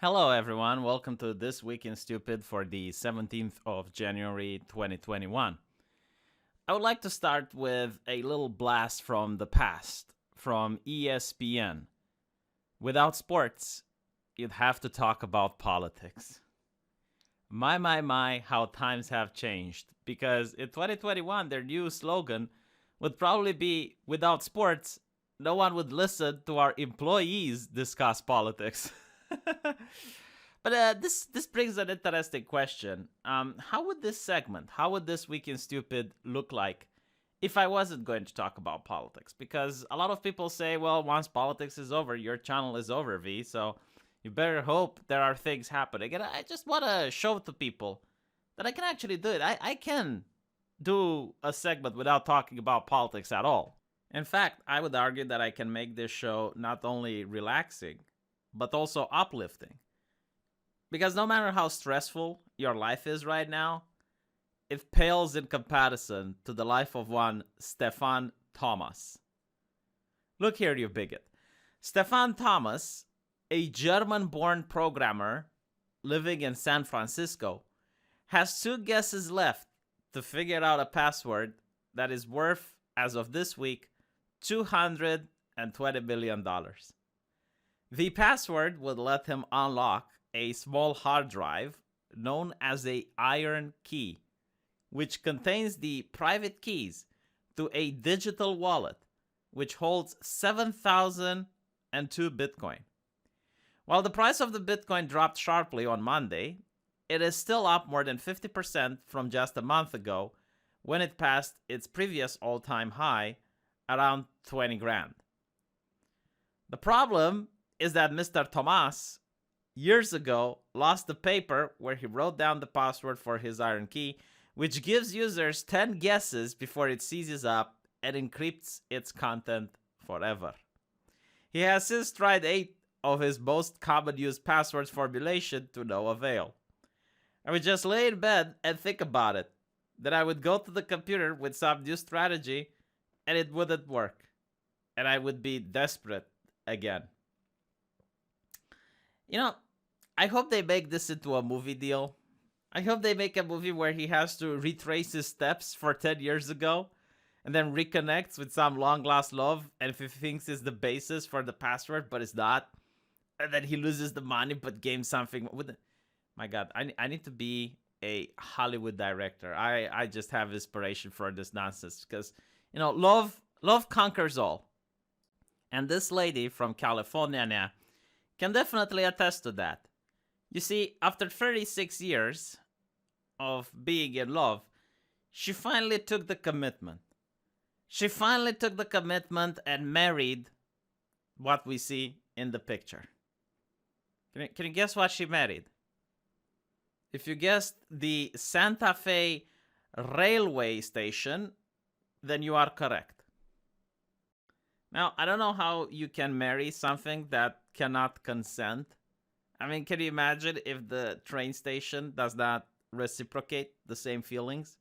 Hello, everyone. Welcome to This Week in Stupid for the 17th of January 2021. I would like to start with a little blast from the past, from ESPN. Without sports, you'd have to talk about politics. My, how times have changed. Because in 2021, their new slogan would probably be without sports, no one would listen to our employees discuss politics. But this brings an interesting question. How would this segment, how would this Week in Stupid look like if I wasn't going to talk about politics? Because a lot of people say, well, once politics is over, your channel is over, V. So you better hope there are things happening. And I just want to show to people that I can actually do it. I can do a segment without talking about politics at all. In fact, I would argue that I can make this show not only relaxing, but also uplifting. Because no matter how stressful your life is right now, it pales in comparison to the life of one Stefan Thomas. Look here, you bigot. Stefan Thomas, a German-born programmer living in San Francisco, has 2 guesses left to figure out a password that is worth, as of this week, $220 million. The password would let him unlock a small hard drive known as a iron key, which contains the private keys to a digital wallet which holds 7,002 Bitcoin. While the price of the Bitcoin dropped sharply on Monday, it is still up more than 50% from just a month ago when it passed its previous all-time high around 20 grand. The problem is that Mr. Thomas years ago lost the paper where he wrote down the password for his iron key, which gives users 10 guesses before it seizes up and encrypts its content forever. He has since tried 8 of his most common used passwords formulation to no avail. I would just lay in bed and think about it. Then I would go to the computer with some new strategy and it wouldn't work. And I would be desperate again. You know, I hope they make this into a movie deal. I hope they make a movie where he has to retrace his steps for 10 years ago and then reconnects with some long-lost love and he thinks is the basis for the password, but it's not. And then he loses the money but gains something. My God, I need to be a Hollywood director. I just have inspiration for this nonsense because, you know, love conquers all. And this lady from California now can definitely attest to that. You see, after 36 years of being in love, she finally took the commitment. She finally took the commitment and married what we see in the picture. Can you guess what she married? If you guessed the Santa Fe railway station, then you are correct. Now, I don't know how you can marry something that cannot consent. I mean, can you imagine if the train station does not reciprocate the same feelings?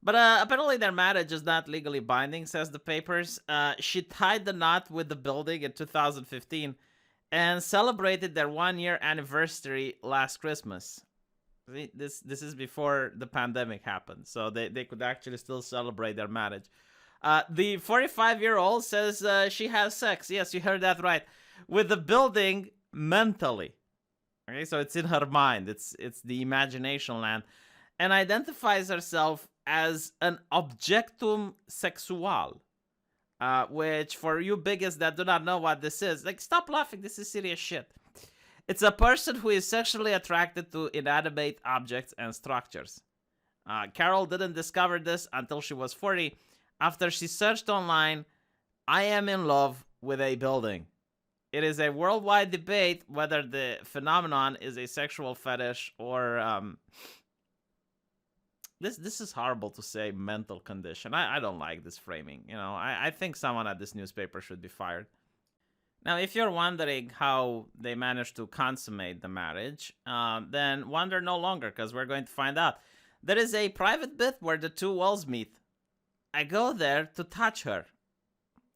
But apparently their marriage is not legally binding, says the papers. She tied the knot with the building in 2015 and celebrated their 1-year anniversary last Christmas. See, this is before the pandemic happened, so they could actually still celebrate their marriage. The 45-year-old says she has sex. Yes, you heard that right. With the building mentally. Okay, so it's in her mind. It's the imagination land. And identifies herself as an objectum sexual. Which, for you bigots that do not know what this is, like, stop laughing. This is serious shit. It's a person who is sexually attracted to inanimate objects and structures. Carol didn't discover this until she was 40. After she searched online, I am in love with a building. It is a worldwide debate whether the phenomenon is a sexual fetish or this is horrible to say, mental condition. I don't like this framing. You know, I think someone at this newspaper should be fired. Now, if you're wondering how they managed to consummate the marriage, then wonder no longer, because we're going to find out. There is a private bit where the two walls meet. I go there to touch her.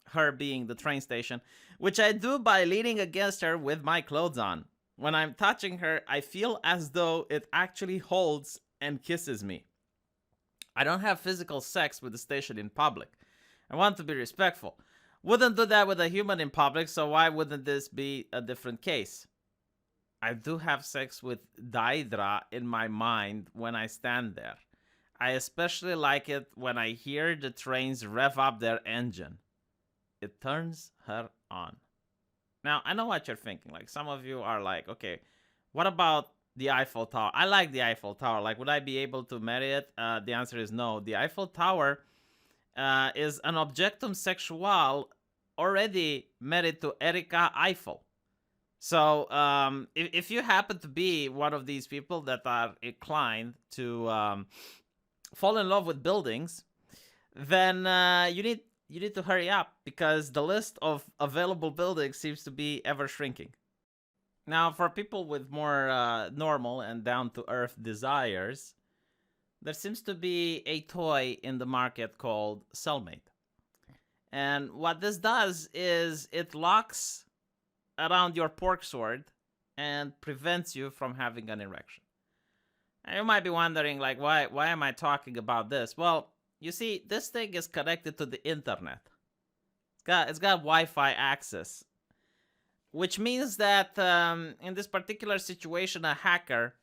Her being the train station, which I do by leaning against her with my clothes on. When I'm touching her, I feel as though it actually holds and kisses me. I don't have physical sex with the station in public. I want to be respectful. Wouldn't do that with a human in public, so why wouldn't this be a different case? I do have sex with Daedra in my mind when I stand there. I especially like it when I hear the trains rev up their engine. It turns her on. Now, I know what you're thinking. Like, some of you are like, okay, what about the Eiffel Tower? I like the Eiffel Tower. Like, would I be able to marry it? The answer is no. The Eiffel Tower is an objectum sexual already married to Erika Eiffel. So if you happen to be one of these people that are inclined to fall in love with buildings, then you need to hurry up, because the list of available buildings seems to be ever shrinking. Now, for people with more normal and down-to-earth desires, there seems to be a toy in the market called Cellmate. And what this does is it locks around your pork sword and prevents you from having an erection. Now, you might be wondering, like, why am I talking about this? Well, you see, this thing is connected to the internet. It's got Wi-Fi access, which means that in this particular situation, a hacker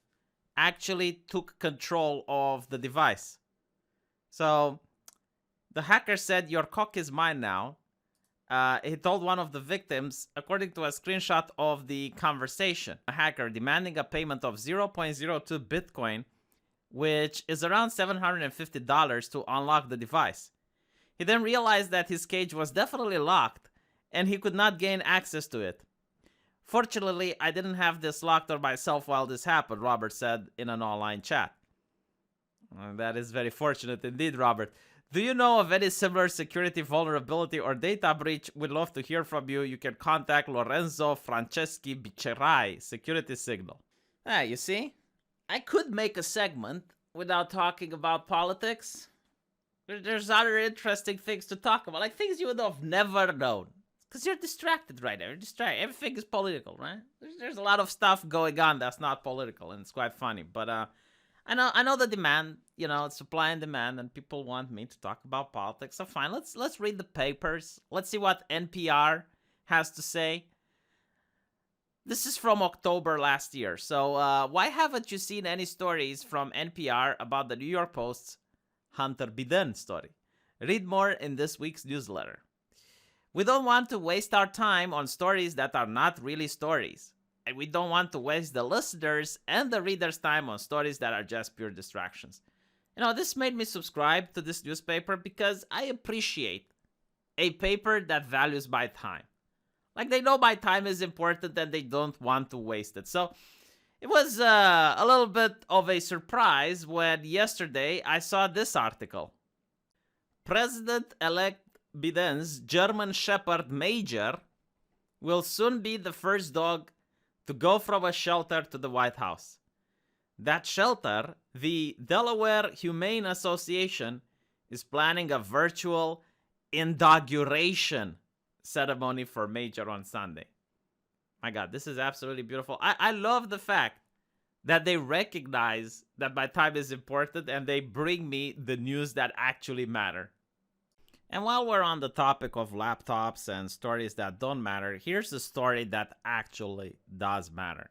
actually took control of the device. So the hacker said, "Your cock is mine now." He told one of the victims, according to a screenshot of the conversation, a hacker demanding a payment of 0.02 Bitcoin, which is around $750 to unlock the device. He then realized that his cage was definitely locked and he could not gain access to it. "Fortunately, I didn't have this locked on myself while this happened," Robert said in an online chat. That is very fortunate indeed, Robert. Do you know of any similar security vulnerability or data breach? We'd love to hear from you. You can contact Lorenzo Franceschi Bicerai, Security Signal. You see? I could make a segment without talking about politics. There's other interesting things to talk about, like things you would have never known. Because you're distracted right now. You're distracted. Everything is political, right? There's a lot of stuff going on that's not political, and it's quite funny. But I know the demand, it's supply and demand, and people want me to talk about politics. So fine, let's read the papers. Let's see what NPR has to say. This is from October last year. So why haven't you seen any stories from NPR about the New York Post's Hunter Biden story? Read more in this week's newsletter. We don't want to waste our time on stories that are not really stories. And we don't want to waste the listeners and the readers' time on stories that are just pure distractions. This made me subscribe to this newspaper because I appreciate a paper that values my time. Like, they know my time is important and they don't want to waste it. So it was a little bit of a surprise when yesterday I saw this article. President-elect Biden's German Shepherd Major will soon be the first dog to go from a shelter to the White House. That shelter, the Delaware Humane Association, is planning a virtual inauguration ceremony for Major on Sunday. My God, this is absolutely beautiful. I love the fact that they recognize that my time is important and they bring me the news that actually matter. And while we're on the topic of laptops and stories that don't matter, here's a story that actually does matter.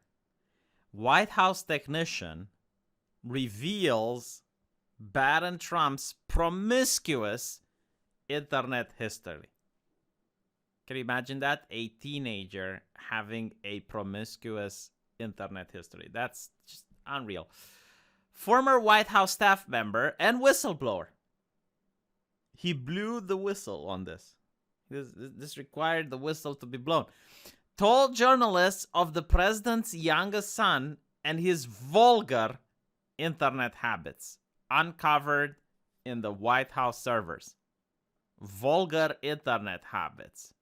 White House technician reveals Barron Trump's promiscuous internet history. Can you imagine that? A teenager having a promiscuous internet history. That's just unreal. Former White House staff member and whistleblower. He blew the whistle on this. This required the whistle to be blown. Told journalists of the president's youngest son and his vulgar internet habits uncovered in the White House servers. Vulgar internet habits.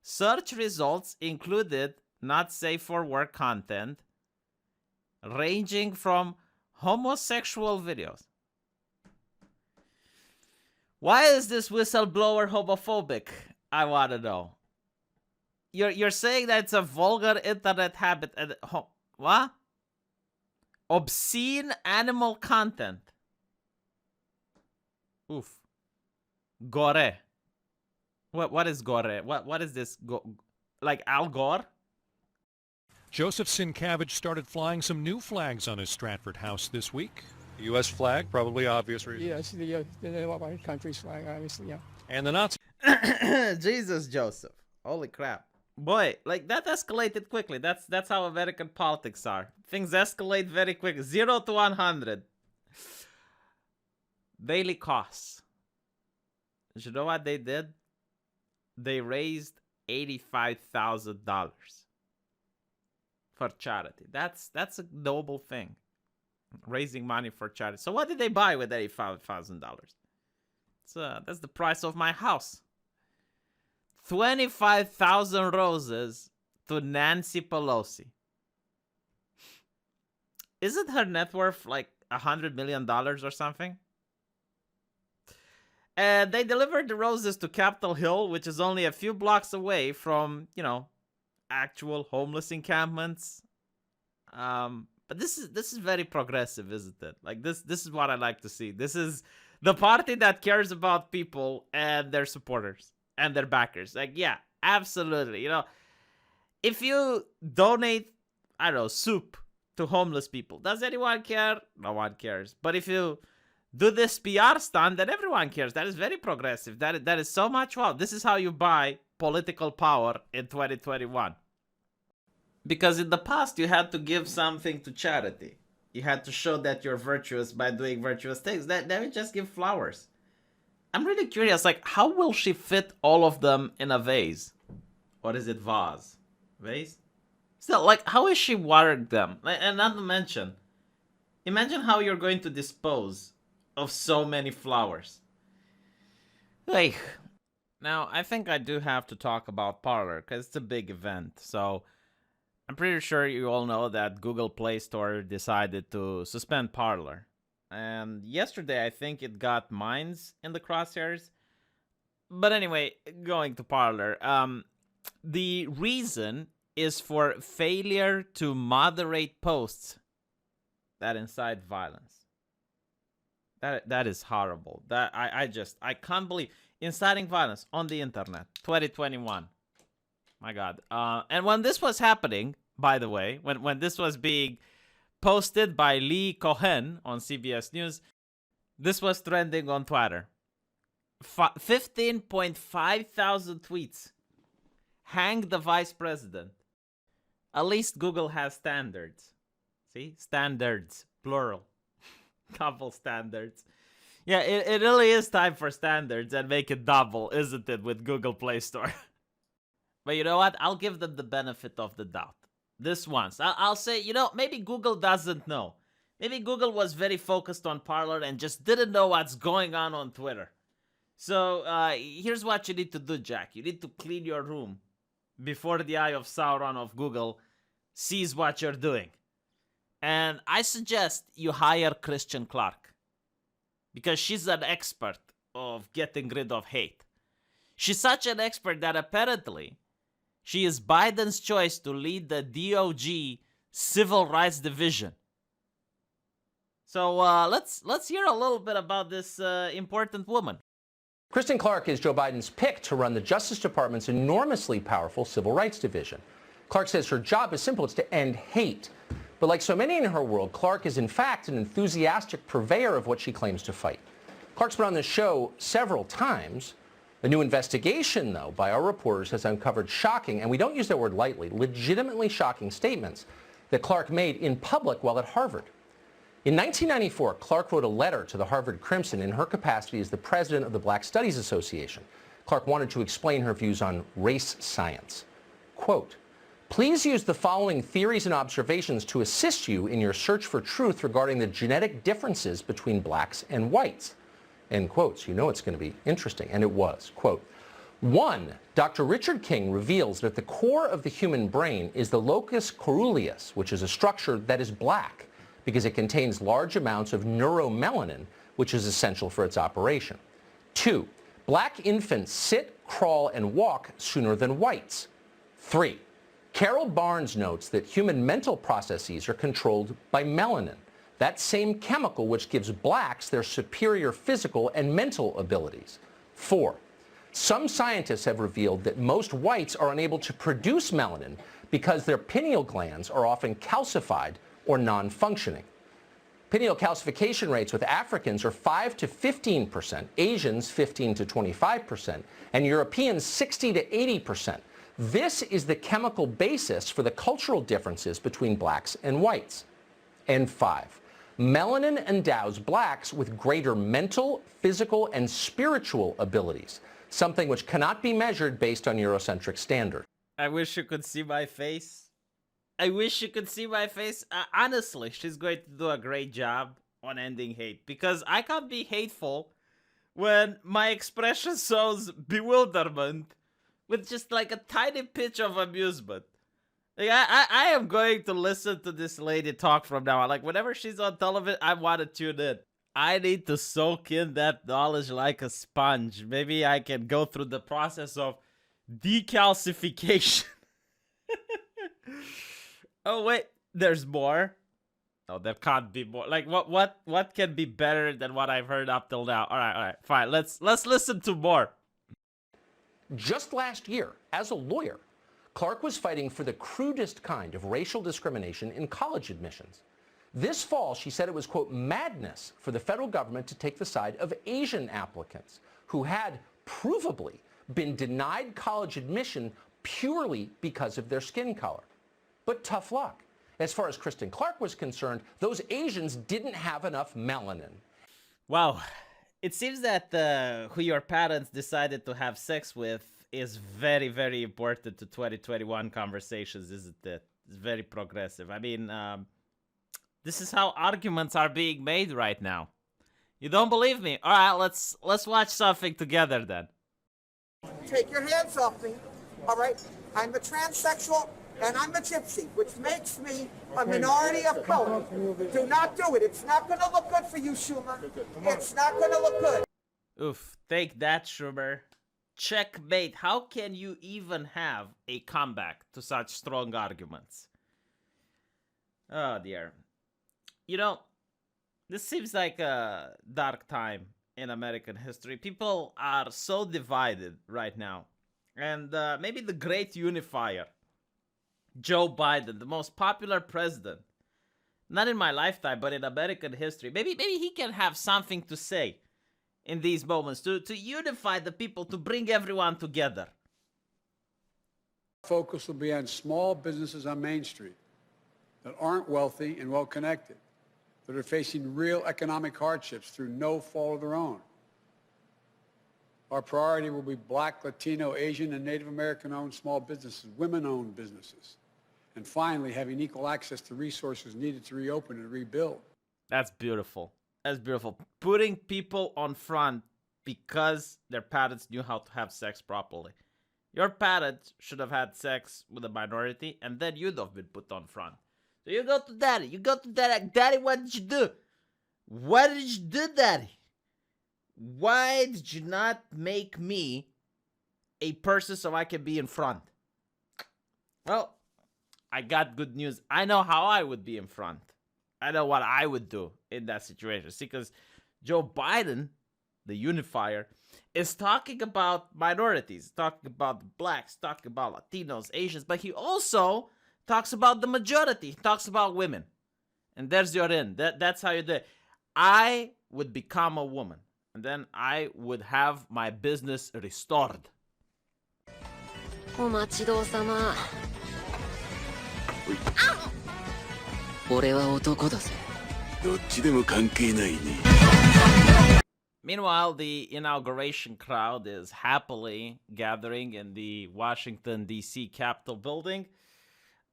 Search results included not safe for work content, ranging from homosexual videos. Why is this whistleblower homophobic? I want to know. You're saying that it's a vulgar internet habit and what? Obscene animal content. Oof. Gore. What is gore? What is this? Like Al Gore? Joseph Sienkiewicz started flying some new flags on his Stratford house this week. The U.S. flag, probably obvious reason. Yes, the country's flag, obviously, yeah. And the Nazi. Jesus, Joseph. Holy crap. Boy, like that escalated quickly. That's how American politics are. Things escalate very quickly. 0 to 100. Daily costs. You know what they did? They raised $85,000 for charity. That's a noble thing. Raising money for charity. So what did they buy with $85,000? That's the price of my house. 25,000 roses to Nancy Pelosi. Isn't her net worth like $100 million or something? And they delivered the roses to Capitol Hill, which is only a few blocks away from, actual homeless encampments. But this is very progressive, isn't it? Like this is what I like to see. This is the party that cares about people and their supporters and their backers. Like, yeah, absolutely. If you donate, I don't know, soup to homeless people, does anyone care? No one cares. But if you do this PR stunt, then everyone cares. That is very progressive. That is so much wow. This is how you buy political power in 2021. Because in the past, you had to give something to charity. You had to show that you're virtuous by doing virtuous things. Then we just give flowers. I'm really curious, like, how will she fit all of them in a vase? What is it, vase? Vase? Still, like, how is she watering them? And not to mention, imagine how you're going to dispose of so many flowers. Like, now, I think I do have to talk about Parler, because it's a big event, so I'm pretty sure you all know that Google Play Store decided to suspend Parler. And yesterday, I think it got Minds in the crosshairs. But anyway, going to Parler. The reason is for failure to moderate posts that incite violence. That is horrible. That I can't believe inciting violence on the internet. 2021. My God. And when this was happening, by the way, when this was being posted by Lee Cohen on CBS News, this was trending on Twitter. 15.5 thousand tweets. Hang the vice president. At least Google has standards. See? Standards. Plural. Couple standards. Yeah, it really is time for standards and make it double, isn't it, with Google Play Store? But you know what? I'll give them the benefit of the doubt. This once. I'll say, maybe Google doesn't know. Maybe Google was very focused on Parler and just didn't know what's going on Twitter. So here's what you need to do, Jack. You need to clean your room before the eye of Sauron of Google sees what you're doing. And I suggest you hire Kristen Clarke, because she's an expert of getting rid of hate. She's such an expert that apparently she is Biden's choice to lead the DOJ Civil Rights Division. So let's hear a little bit about this important woman. Kristen Clarke is Joe Biden's pick to run the Justice Department's enormously powerful Civil Rights Division. Clarke says her job is simple. It's to end hate. But like so many in her world, Clarke is in fact an enthusiastic purveyor of what she claims to fight. Clarke's been on this show several times. A new investigation, though, by our reporters has uncovered shocking, and we don't use that word lightly, legitimately shocking statements that Clarke made in public while at Harvard. In 1994, Clarke wrote a letter to the Harvard Crimson in her capacity as the president of the Black Studies Association. Clarke wanted to explain her views on race science. Quote, "Please use the following theories and observations to assist you in your search for truth regarding the genetic differences between blacks and whites." End quotes. You know it's going to be interesting, and it was. Quote, 1. Dr. Richard King reveals that at the core of the human brain is the locus coeruleus, which is a structure that is black because it contains large amounts of neuromelanin, which is essential for its operation. 2. Black infants sit, crawl, and walk sooner than whites. 3. Carol Barnes notes that human mental processes are controlled by melanin, that same chemical which gives blacks their superior physical and mental abilities. 4. Some scientists have revealed that most whites are unable to produce melanin because their pineal glands are often calcified or non-functioning. Pineal calcification rates with Africans are 5 to 15%, Asians 15 to 25%, and Europeans 60 to 80%. This is the chemical basis for the cultural differences between blacks and whites. And 5. Melanin endows blacks with greater mental, physical, and spiritual abilities, something which cannot be measured based on Eurocentric standards. I wish you could see my face. I wish you could see my face. Honestly, she's going to do a great job on ending hate, because I can't be hateful when my expression shows bewilderment with just like a tiny pitch of amusement. Like, I am going to listen to this lady talk from now on. Like, whenever she's on television, I want to tune in. I need to soak in that knowledge like a sponge. Maybe I can go through the process of decalcification. Oh, wait, there's more? No, there can't be more. Like, what can be better than what I've heard up till now? All right, fine. Let's listen to more. Just last year, as a lawyer, Clarke was fighting for the crudest kind of racial discrimination in college admissions. This fall, she said it was, quote, madness for the federal government to take the side of Asian applicants who had provably been denied college admission purely because of their skin color. But tough luck. As far as Kristen Clarke was concerned, those Asians didn't have enough melanin. Wow. It seems that who your parents decided to have sex with is very, very important to 2021 conversations, isn't it? It's very progressive. I mean, this is how arguments are being made right now. You don't believe me? All right, let's watch something together then. Take your hands off me, all right? I'm a transsexual and I'm a gypsy, which makes me a minority of color. Do not do it. It's not going to look good for you, Schumer. It's not going to look good. Oof, take that, Schumer. Checkmate. How can you even have a comeback to such strong arguments? Oh, dear. You know, this seems like a dark time in American history. People are so divided right now. And maybe the great unifier, Joe Biden, the most popular president, not in my lifetime, but in American history, maybe he can have something to say in these moments to unify the people, to bring everyone together. Focus will be on small businesses on Main Street that aren't wealthy and well-connected, that are facing real economic hardships through no fault of their own. Our priority will be Black, Latino, Asian, and Native American-owned small businesses, women-owned businesses, and finally having equal access to resources needed to reopen and rebuild. That's beautiful. That's beautiful. Putting people on front because their parents knew how to have sex properly. Your parents should have had sex with a minority, and then you'd have been put on front. So you go to daddy. You go to daddy. Daddy, what did you do? What did you do, daddy? Why did you not make me a person so I can be in front? Well, I got good news. I know how I would be in front. I know what I would do in that situation. See, because Joe Biden, the unifier, is talking about minorities, talking about blacks, talking about Latinos, Asians, but he also talks about the majority. He talks about women. And there's your in. That's how you do it. I would become a woman, and then I would have my business restored. お待ちどうさま。俺は男だぜ。どっちでも関係ないね。 Meanwhile, the inauguration crowd is happily gathering in the Washington, D.C. Capitol building.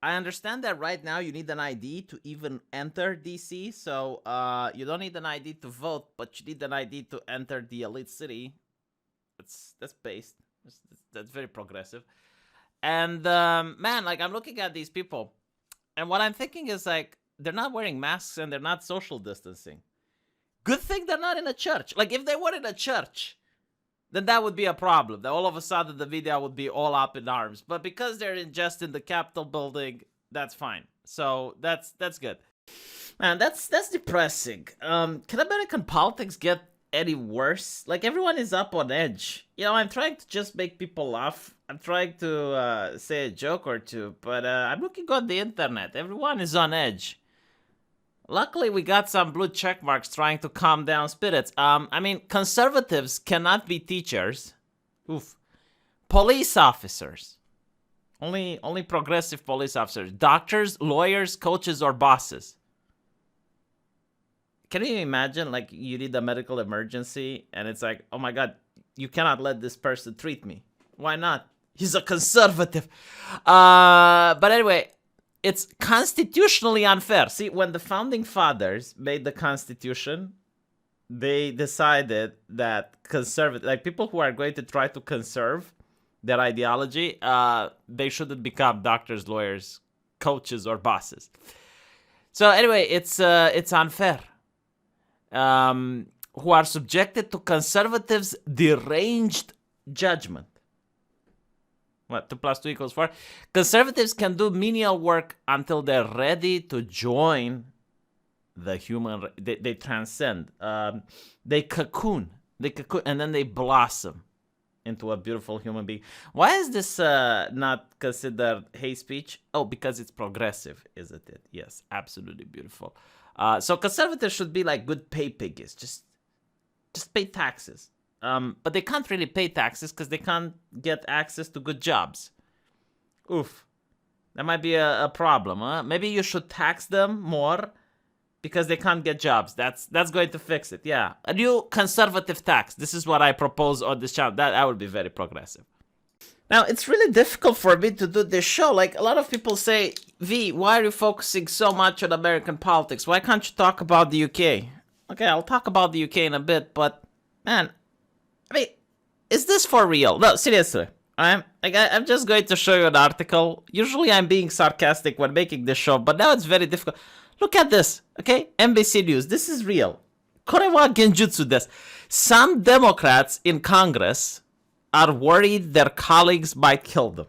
I understand that right now you need an ID to even enter D.C., so you don't need an ID to vote, but you need an ID to enter the elite city. That's based. That's very progressive. And man, like, I'm looking at these people, and what I'm thinking is, like, they're not wearing masks and they're not social distancing. Good thing they're not in a church. Like, if they were in a church, then that would be a problem. That all of a sudden the media would be all up in arms. But because they're just in the Capitol building, that's fine. So that's good. Man, that's depressing. Can American politics get any worse? Like, everyone is up on edge. You know, I'm trying to just make people laugh. I'm trying to say a joke or two, but I'm looking on the internet. Everyone is on edge. Luckily, we got some blue check marks trying to calm down spirits. I mean, conservatives cannot be teachers. Oof. Police officers. Only progressive police officers. Doctors, lawyers, coaches, or bosses. Can you imagine, like, you need a medical emergency, and it's like, oh my God, you cannot let this person treat me. Why not? He's a conservative. But anyway, it's constitutionally unfair. See, when the founding fathers made the Constitution, they decided that conservative, like people who are going to try to conserve their ideology, they shouldn't become doctors, lawyers, coaches, or bosses. So anyway, it's unfair. Who are subjected to conservatives' deranged judgment. What, 2 + 2 = 4? Conservatives can do menial work until they're ready to join the human. They transcend. They cocoon, and then they blossom into a beautiful human being. Why is this not considered hate speech? Oh, because it's progressive, isn't it? Yes, absolutely beautiful. So conservatives should be like good pay piggies. Just pay taxes. But they can't really pay taxes because they can't get access to good jobs. Oof. That might be a problem, huh? Maybe you should tax them more because they can't get jobs. That's going to fix it, yeah. A new conservative tax. This is what I propose on this channel. That would be very progressive. Now, it's really difficult for me to do this show. Like, a lot of people say, V, why are you focusing so much on American politics? Why can't you talk about the UK? Okay, I'll talk about the UK in a bit, but, man, I mean, is this for real? No, seriously. I'm just going to show you an article. Usually I'm being sarcastic when making this show, but now it's very difficult. Look at this, okay? NBC News. This is real. Korewa genjutsu desu. Some Democrats in Congress are worried their colleagues might kill them.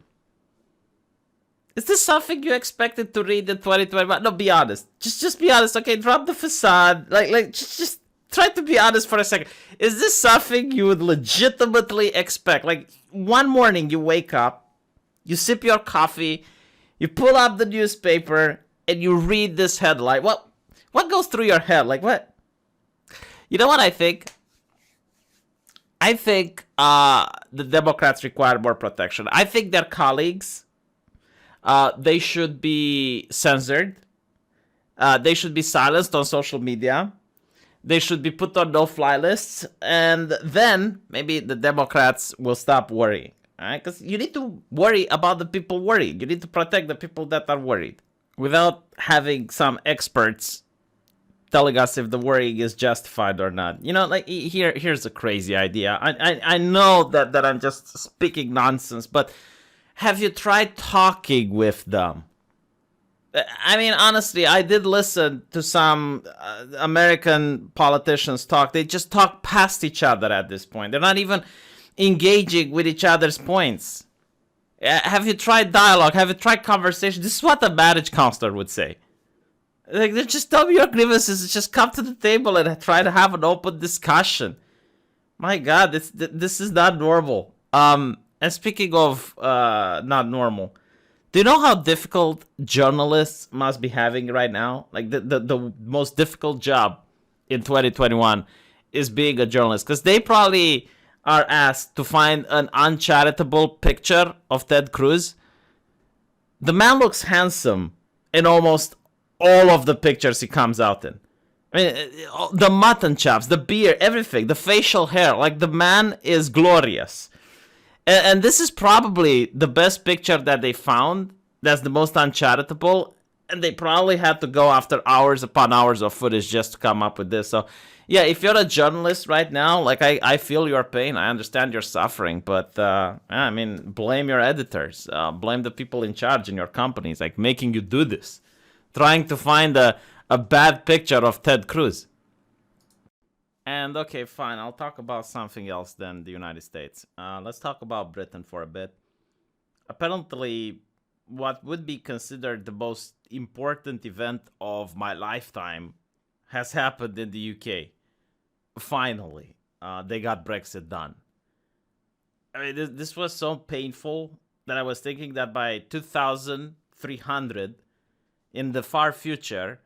Is this something you expected to read in 2021? No, be honest. Just be honest, okay? Drop the facade. Just try to be honest for a second. Is this something you would legitimately expect? Like, one morning you wake up, you sip your coffee, you pull up the newspaper, and you read this headline. What goes through your head? Like, what? You know what I think? I think the Democrats require more protection. I think their colleagues, they should be censored. They should be silenced on social media. They should be put on no-fly lists. And then maybe the Democrats will stop worrying. All right? Because you need to worry about the people worried. You need to protect the people that are worried without having some experts telling us if the worrying is justified or not. You know, like, here's a crazy idea. I know that I'm just speaking nonsense, but have you tried talking with them? I mean, honestly, I did listen to some American politicians talk. They just talk past each other at this point. They're not even engaging with each other's points. Have you tried dialogue? Have you tried conversation? This is what a marriage counselor would say. Like, just tell me your grievances. Just come to the table and try to have an open discussion. My God, this is not normal. And speaking of not normal, do you know how difficult journalists must be having right now? Like, the most difficult job in 2021 is being a journalist, because they probably are asked to find an uncharitable picture of Ted Cruz. The man looks handsome in almost all of the pictures he comes out in. I mean, the mutton chops, the beard, everything, the facial hair, like, the man is glorious. And this is probably the best picture that they found. That's the most uncharitable. And they probably had to go after hours upon hours of footage just to come up with this. So, yeah, if you're a journalist right now, like, I feel your pain. I understand your suffering. But, I mean, blame your editors. Blame the people in charge in your companies, like, making you do this. Trying to find a bad picture of Ted Cruz. And okay, fine, I'll talk about something else than the United States. Let's talk about Britain for a bit. Apparently, what would be considered the most important event of my lifetime has happened in the UK. Finally, they got Brexit done. I mean, this was so painful that I was thinking that by 2300, in the far future,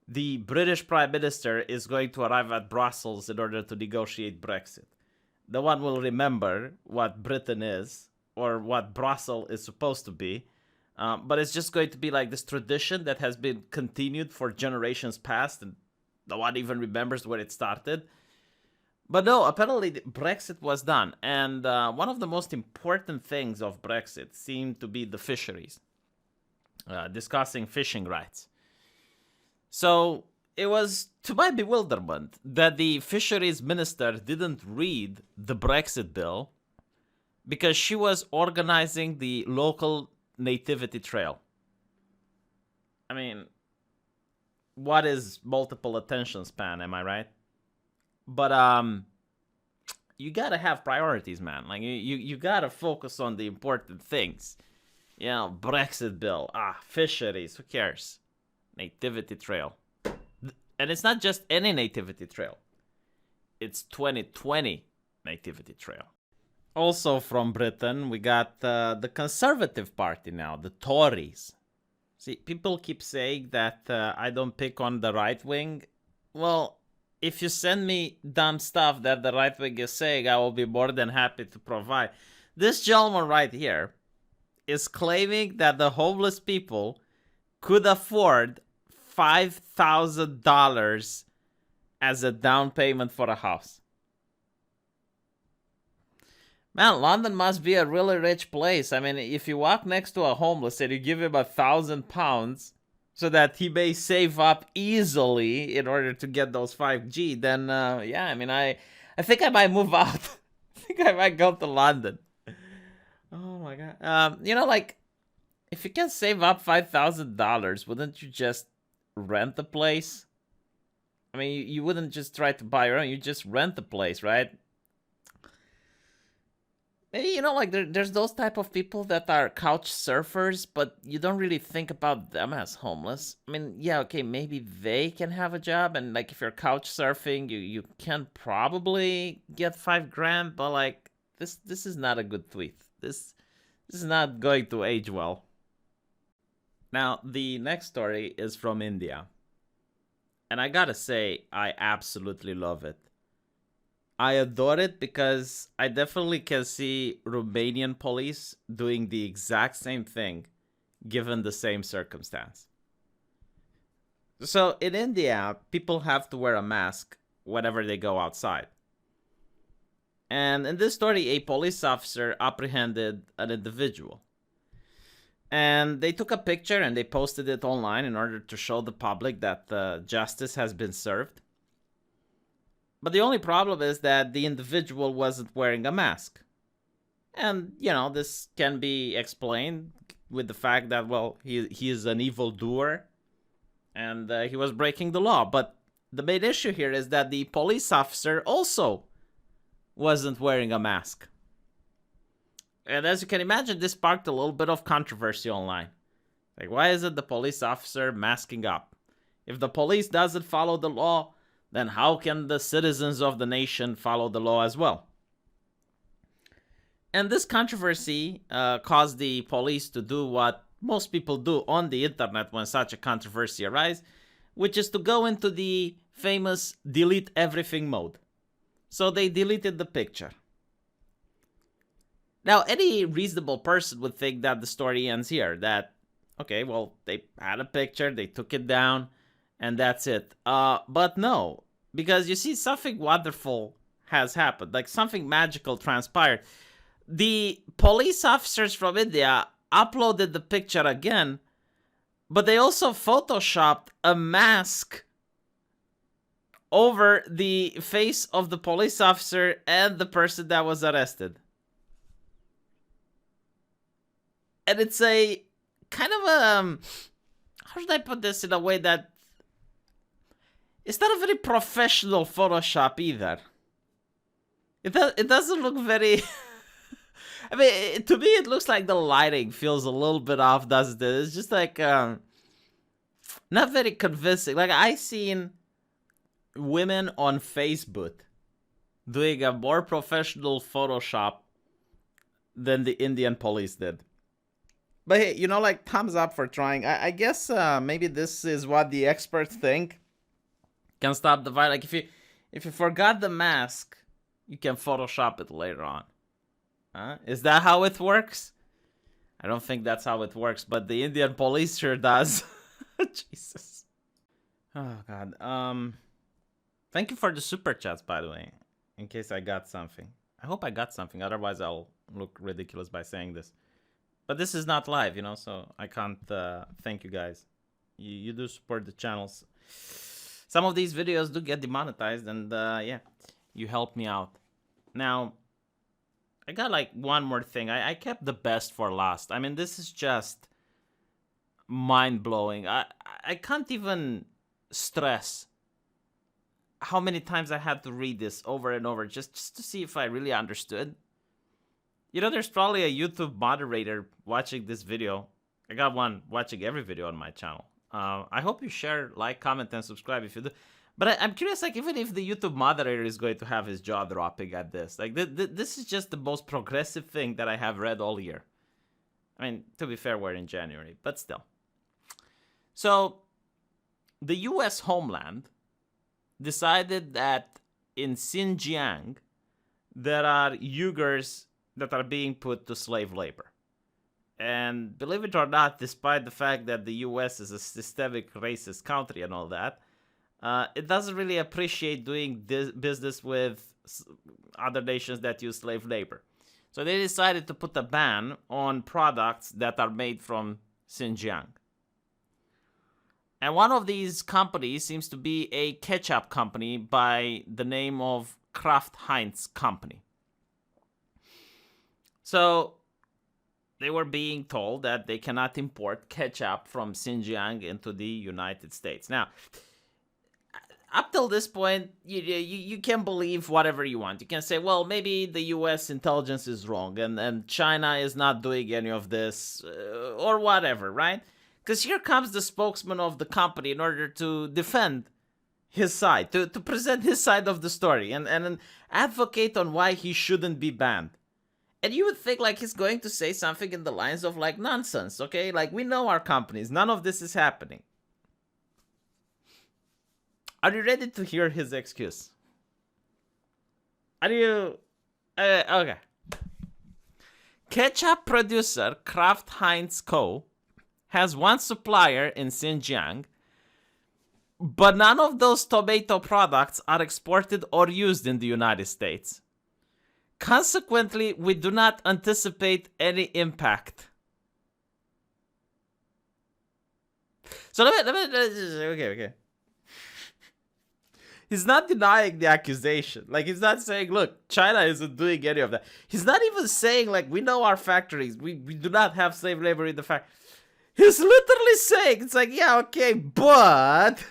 the British Prime Minister is going to arrive at Brussels in order to negotiate Brexit. No one will remember what Britain is or what Brussels is supposed to be, but it's just going to be like this tradition that has been continued for generations past, and no one even remembers where it started. But no, apparently Brexit was done, and one of the most important things of Brexit seemed to be the fisheries, discussing fishing rights. So it was to my bewilderment that the fisheries minister didn't read the Brexit bill because she was organizing the local nativity trail. I mean, what is multiple attention span, am I right? But you gotta have priorities, man. Like you gotta focus on the important things. You know, Brexit bill, fisheries, who cares? Nativity trail. And it's not just any nativity trail. It's 2020 nativity trail. Also from Britain, we got the Conservative Party now, the Tories. See, people keep saying that I don't pick on the right wing. Well, if you send me dumb stuff that the right wing is saying, I will be more than happy to provide. This gentleman right here is claiming that the homeless people could afford $5,000 as a down payment for a house. Man, London must be a really rich place. I mean, if you walk next to a homeless and you give him £1,000 so that he may save up easily in order to get those 5G, then yeah, I mean, I think I might move out. I think I might go to London. Oh my god. You know, like, if you can save up $5,000, wouldn't you just rent the place? I mean, you wouldn't just try to buy your own. You just rent the place, right? Maybe, you know, like there's those type of people that are couch surfers, but you don't really think about them as homeless. I mean, yeah, okay, maybe they can have a job, and like if you're couch surfing, you can probably get $5,000, but like this is not a good tweet. This is not going to age well. Now, the next story is from India. And I gotta say, I absolutely love it. I adore it because I definitely can see Romanian police doing the exact same thing given the same circumstance. So in India, people have to wear a mask whenever they go outside. And in this story, a police officer apprehended an individual. And they took a picture and they posted it online in order to show the public that justice has been served. But the only problem is that the individual wasn't wearing a mask. And, you know, this can be explained with the fact that, well, he is an evildoer and he was breaking the law. But the main issue here is that the police officer also wasn't wearing a mask. And as you can imagine, this sparked a little bit of controversy online. Like, why isn't the police officer masking up? If the police doesn't follow the law, then how can the citizens of the nation follow the law as well? And this controversy caused the police to do what most people do on the internet when such a controversy arises, which is to go into the famous delete everything mode. So they deleted the picture. Now, any reasonable person would think that the story ends here. That, okay, well, they had a picture, they took it down, and that's it. But no, because you see, something wonderful has happened. Like, something magical transpired. The police officers from India uploaded the picture again, but they also photoshopped a mask over the face of the police officer and the person that was arrested. And it's a kind of a, how should I put this in a way that It's not a very professional Photoshop either. It doesn't look very... I mean, to me, it looks like the lighting feels a little bit off, doesn't it? It's just like, not very convincing. Like, I seen women on Facebook doing a more professional Photoshop than the Indian police did. But hey, you know, like, thumbs up for trying. I guess maybe this is what the experts think can stop the virus. Like, if you forgot the mask, you can Photoshop it later on. Is that how it works? I don't think that's how it works, but the Indian police sure does. Jesus. Oh, God. Thank you for the super chats, by the way, in case I got something. I hope I got something, otherwise I'll look ridiculous by saying this. But this is not live, you know, so I can't thank you guys. You do support the channels. Some of these videos do get demonetized, and yeah, you help me out. Now, I got like one more thing. I kept the best for last. I mean, this is just mind-blowing. I can't even stress how many times I had to read this over and over just to see if I really understood. You know, there's probably a YouTube moderator watching this video. I got one watching every video on my channel. I hope you share, like, comment, and subscribe if you do. But I'm curious, like, even if the YouTube moderator is going to have his jaw dropping at this. Like, this is just the most progressive thing that I have read all year. I mean, to be fair, we're in January, but still. So, the US homeland decided that in Xinjiang, there are Uyghurs that are being put to slave labor. And believe it or not, despite the fact that the US is a systemic racist country and all that, it doesn't really appreciate doing business with other nations that use slave labor. So they decided to put a ban on products that are made from Xinjiang. And one of these companies seems to be a ketchup company by the name of Kraft Heinz Company. So they were being told that they cannot import ketchup from Xinjiang into the United States. Now, up till this point, you can believe whatever you want. You can say, well, maybe the US intelligence is wrong and China is not doing any of this or whatever, right? Because here comes the spokesman of the company in order to defend his side, to present his side of the story and advocate on why he shouldn't be banned. And you would think like he's going to say something in the lines of like nonsense, okay? Like, we know our companies. None of this is happening. Are you ready to hear his excuse? Are you... okay. Ketchup producer Kraft Heinz Co. has one supplier in Xinjiang, but none of those tomato products are exported or used in the United States. Consequently, we do not anticipate any impact. So let me okay. He's not denying the accusation. Like, he's not saying, look, China isn't doing any of that. He's not even saying, like, we know our factories. We do not have slave labor in the factory. He's literally saying, it's like, yeah, okay, but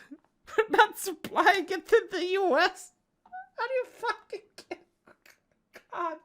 we're not supplying it to the US. Are you fucking kidding? God.